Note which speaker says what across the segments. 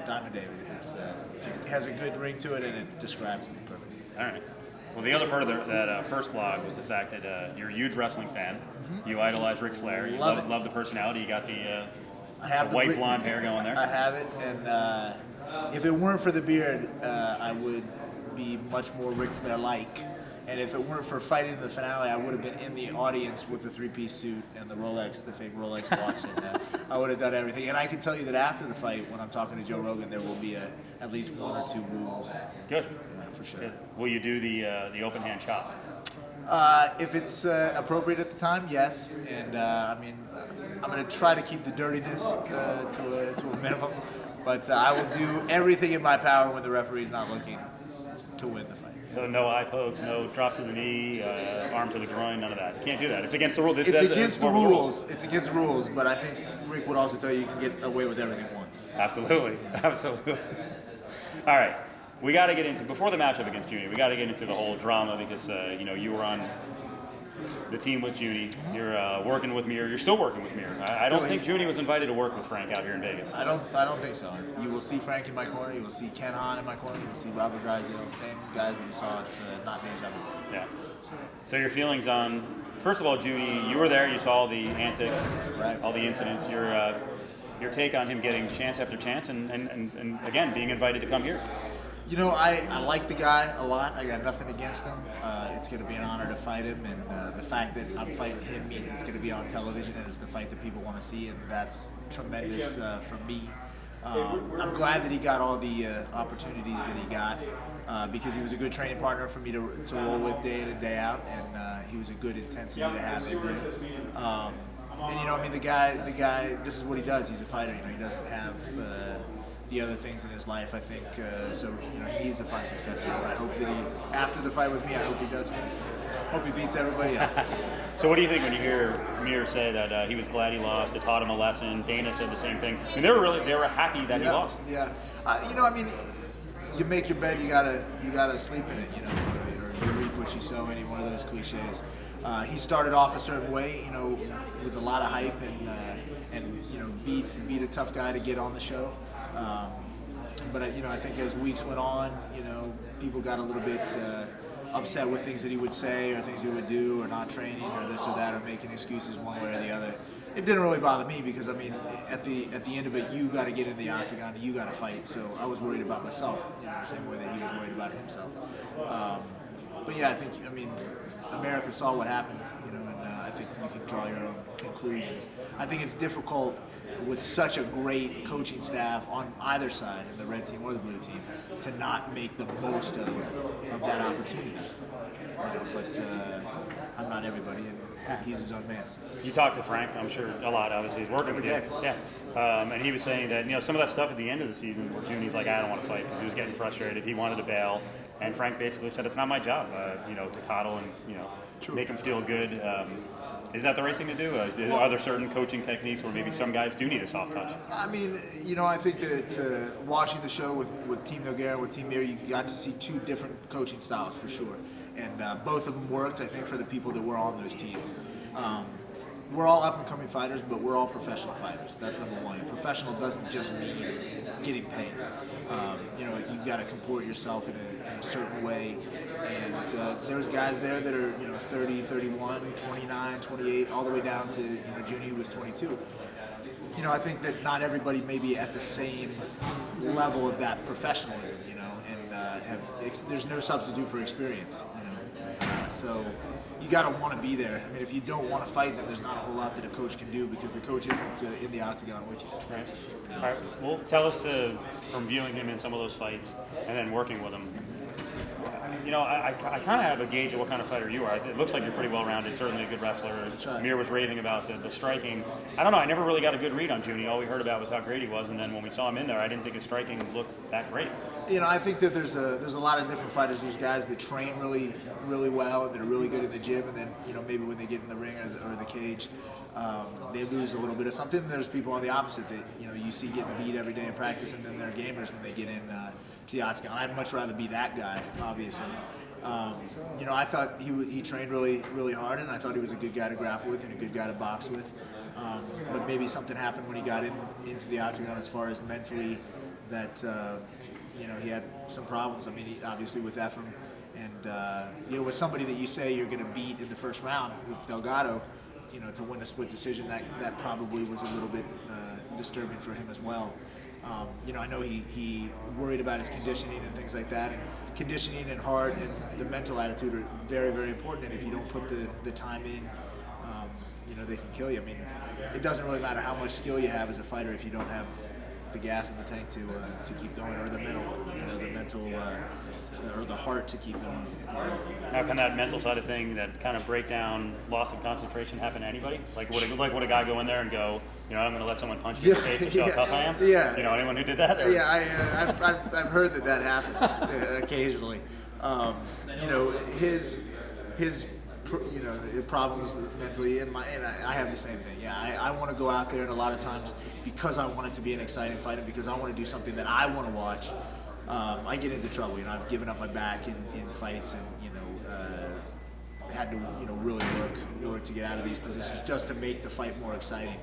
Speaker 1: Diamond David. It has a good ring to it, and it describes me perfectly.
Speaker 2: All right. Well, the other part of that first blog was the fact that you're a huge wrestling fan. Mm-hmm. You idolize Ric Flair. You love the personality. You got the white blonde hair going there.
Speaker 1: I have it, and if it weren't for the beard, I would be much more Ric Flair-like. And if it weren't for fighting in the finale, I would have been in the audience with the three-piece suit and the Rolex, the fake Rolex watch, and I would have done everything. And I can tell you that after the fight, when I'm talking to Joe Rogan, there will be at least one or two rules.
Speaker 2: Good.
Speaker 1: For sure.
Speaker 2: Good. Will you do the open hand chop?
Speaker 1: If it's appropriate at the time, yes. And I mean, I'm going to try to keep the dirtiness to a minimum. But I will do everything in my power when the referee's not looking to win the fight.
Speaker 2: So no eye pokes, no drop to the knee, arm to the groin, none of that. You can't do that. It's against the rules.
Speaker 1: It's against the rules. It's against rules. But I think Rick would also tell you can get away with everything once.
Speaker 2: Absolutely. Absolutely. All right. We got to get into, before the matchup against Junie, we got to get into the whole drama because, you were on the team with Junie. Mm-hmm. You're working with Mir. You're still working with Mir. I don't think Junie was invited to work with Frank out here in Vegas.
Speaker 1: I don't think so. You will see Frank in my corner. You will see Ken Hahn in my corner. You will see Robert Drysdale. Same guys that you saw. It's not deja vu.
Speaker 2: Yeah. So your feelings on, first of all, Junie, you were there. You saw all the antics,
Speaker 1: right.
Speaker 2: All the incidents. Your take on him getting chance after chance and again, being invited to come here.
Speaker 1: I like the guy a lot. I got nothing against him. It's going to be an honor to fight him, and the fact that I'm fighting him means it's going to be on television, and it's the fight that people want to see, and that's tremendous for me. I'm glad that he got all the opportunities that he got because he was a good training partner for me to roll with day in and day out, and he was a good intensity to have in there. And the guy, this is what he does. He's a fighter. He doesn't have the other things in his life, I think. So he needs to find success here. And I hope that after the fight with me, I hope he does find success. Hope he beats everybody else.
Speaker 2: So what do you think when you hear Mir say that he was glad he lost? It taught him a lesson. Dana said the same thing. I mean, they were happy that he lost.
Speaker 1: Yeah. You make your bed, you gotta sleep in it. Or you reap what you sow. Any one of those cliches. He started off a certain way, with a lot of hype and beat a tough guy to get on the show. But I think as weeks went on, people got a little bit upset with things that he would say or things he would do or not training or this or that or making excuses one way or the other. It didn't really bother me because at the end of it, you got to get in the octagon, you got to fight. So I was worried about myself, the same way that he was worried about himself. But yeah, I think America saw what happened, and I think you can draw your own conclusions. I think it's difficult with such a great coaching staff on either side, in the red team or the blue team, to not make the most of that opportunity. But I'm not everybody, and he's his own man.
Speaker 2: You talked to Frank, I'm sure, a lot. Obviously, he's working with you. Yeah. And he was saying that some of that stuff at the end of the season, where Junie's like, I don't want to fight because he was getting frustrated. He wanted to bail, and Frank basically said, it's not my job, to coddle and make him feel good. Is that the right thing to do? Are there certain coaching techniques where maybe some guys do need a soft touch?
Speaker 1: I think that watching the show with Team Nogueira and with Team Mir, you got to see two different coaching styles for sure. And both of them worked, I think, for the people that were on those teams. We're all up-and-coming fighters, but we're all professional fighters. That's number one. And professional doesn't just mean getting paid. You've got to comport yourself in a certain way. And there's guys there that are 30, 31, 29, 28, all the way down to Junie, who was 22. I think that not everybody may be at the same level of that professionalism, and there's no substitute for experience. So you got to want to be there. If you don't want to fight, then there's not a whole lot that a coach can do because the coach isn't in the octagon with you.
Speaker 2: Right. All right. Well, tell us from viewing him in some of those fights and then working with him. I kind of have a gauge of what kind of fighter you are. It looks like you're pretty well-rounded, certainly a good wrestler.
Speaker 1: Right.
Speaker 2: Mir was raving about the striking. I don't know, I never really got a good read on Junie. All we heard about was how great he was, and then when we saw him in there, I didn't think his striking looked that great.
Speaker 1: I think that there's a lot of different fighters. There's guys that train really, really well and that are really good in the gym, and then maybe when they get in the ring or the cage, they lose a little bit of something. And there's people on the opposite that you see getting beat every day in practice, and then they're gamers when they get in to the octagon. I'd much rather be that guy, obviously. I thought he trained really, really hard, and I thought he was a good guy to grapple with and a good guy to box with. But maybe something happened when he got into the octagon as far as mentally he had some problems. I mean, obviously with Ephraim, and with somebody that you say you're going to beat in the first round with Delgado, to win a split decision, that probably was a little bit disturbing for him as well. I know he worried about his conditioning and things like that, and conditioning and heart and the mental attitude are very, very important. And if you don't put the time in, they can kill you. I mean, it doesn't really matter how much skill you have as a fighter if you don't have the gas in the tank to keep going, or the mental or the heart to keep going.
Speaker 2: How can that mental side of thing, that kind of breakdown, loss of concentration, happen to anybody? Would a guy go in there and go, I'm going to let someone punch me in the face to show how tough I am?
Speaker 1: Yeah.
Speaker 2: Anyone who did that? Or?
Speaker 1: Yeah, I've heard that happens occasionally. His problems mentally, and I have the same thing. Yeah, I want to go out there, and a lot of times because I want it to be an exciting fight, and because I want to do something that I want to watch, I get into trouble. I've given up my back in fights, and had to really work to get out of these positions just to make the fight more exciting.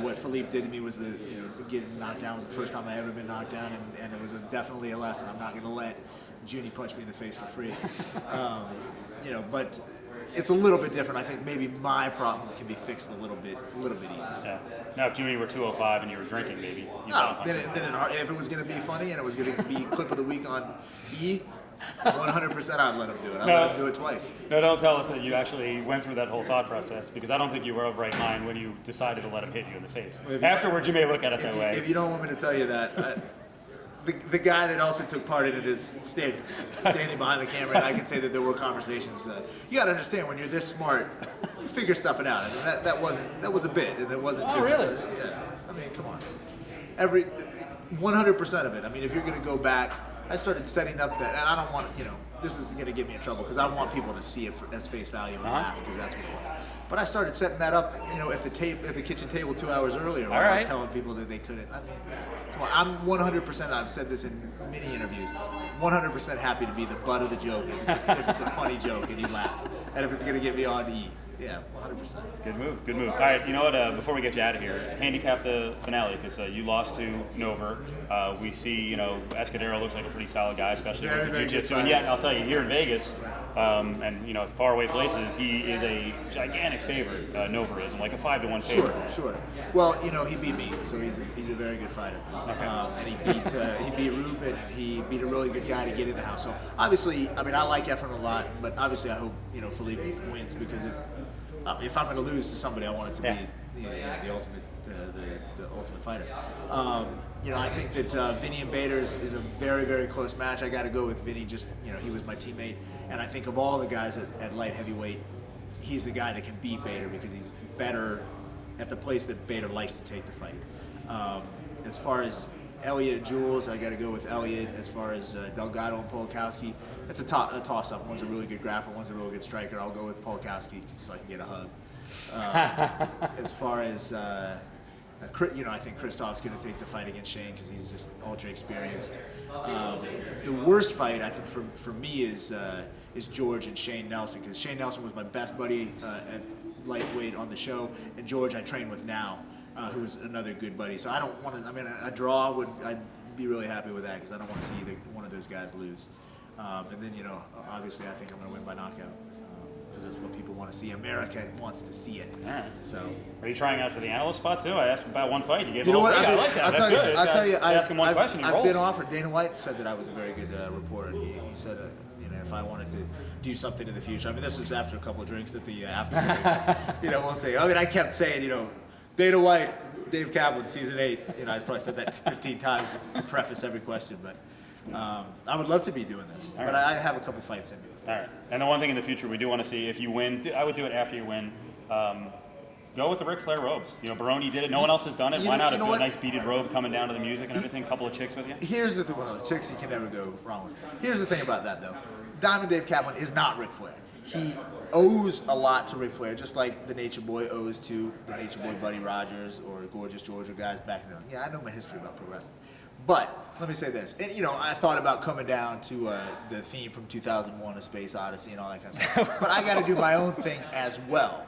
Speaker 1: What Philippe did to me was getting knocked down was the first time I ever been knocked down, and it was definitely a lesson. I'm not going to let Junie punch me in the face for free. But it's a little bit different. I think maybe my problem can be fixed a little bit easier.
Speaker 2: Yeah. Now, if Junie were 205 and you were drinking, maybe.
Speaker 1: Then if it was going to be funny and it was going to be clip of the week on E, 100% I'd let him do it. I'd let him do it twice.
Speaker 2: No, don't tell us that you actually went through that whole thought process, because I don't think you were of right mind when you decided to let him hit you in the face. Afterwards, you may look at it that way.
Speaker 1: If you don't want me to tell you that, the guy that also took part in it is standing behind the camera, and I can say that there were conversations. You got to understand, when you're this smart, you figure stuff out. I mean, that was a bit, and it wasn't just.
Speaker 2: Really?
Speaker 1: Yeah. I mean, come on. 100% of it. I mean, if you're going to go back, I started setting up that, and I don't want this is going to get me in trouble because I want people to see it as face value and laugh, because that's what it was. But I started setting that up, at the kitchen table 2 hours earlier when I was telling people that they couldn't. I mean, come on, I'm 100%. I've said this in many interviews. 100% happy to be the butt of the joke if it's a funny joke and you laugh, and if it's going to get me on E. Yeah, 100%.
Speaker 2: Good move. All right, you know what? Before we get you out of here, handicap the finale, because you lost to Nover. We see, Escudero looks like a pretty solid guy, especially with the jiu-jitsu. And yet, I'll tell you, here in Vegas, and faraway places, he is a gigantic favorite. Nover is, like a 5-1 favorite.
Speaker 1: Sure. Well, he beat me, so he's a very good fighter. Okay. And he beat Roop, and he beat a really good guy to get in the house. So obviously, I mean, I like Ephraim a lot, but obviously I hope Philippe wins, because if I'm going to lose to somebody, I want it to be the ultimate fighter. I think that Vinny and Bader is a very, very close match. I got to go with Vinny. Just he was my teammate, and I think of all the guys at light heavyweight, he's the guy that can beat Bader, because he's better at the place that Bader likes to take the fight. As far as Elliott and Jules, I got to go with Elliott. As far as Delgado and Polakowski, it's a toss-up. One's a really good grappler, one's a really good striker. I'll go with Polakowski so I can get a hug. As far as I think Christoph's going to take the fight against Shane, because he's just ultra experienced. The worst fight, I think, for me is George and Shane Nelson, because Shane Nelson was my best buddy at lightweight on the show, and George I train with now, who's another good buddy. So I don't want to. I mean, a draw I'd be really happy with that, because I don't want to see either one of those guys lose. And then obviously I think I'm going to win by knockout, because that's what people want to see. America wants to see it.
Speaker 2: All right.
Speaker 1: So,
Speaker 2: are you trying out for the analyst spot too? I asked him about one fight. You gave
Speaker 1: you know what?
Speaker 2: I like that.
Speaker 1: I'll tell you.
Speaker 2: I've
Speaker 1: been offered. Dana White said that I was a very good reporter. He said if I wanted to do something in the future. I mean, this was after a couple of drinks at the after. We'll see. I mean, I kept saying Dana White, Dave Kaplan, season 8. I probably said that 15 times to preface every question, but. I would love to be doing this, but I have a couple fights in me.
Speaker 2: All right. And the one thing in the future we do want to see, if you win, I would do it after you win. Go with the Ric Flair robes. Baroni did it. No one else has done it. Why not? A nice beaded robe coming down to the music and everything. Couple of chicks with you.
Speaker 1: Here's the thing. Well, the chicks you can never go wrong with. Here's the thing about that, though. Diamond Dave Kaplan is not Ric Flair. He owes a lot to Ric Flair, just like the Nature Boy owes to the Nature Boy Buddy Rogers or Gorgeous George or guys back then. Yeah, I know my history about pro wrestling. But let me say this. And, I thought about coming down to the theme from 2001: A Space Odyssey and all that kind of stuff. But I got to do my own thing as well.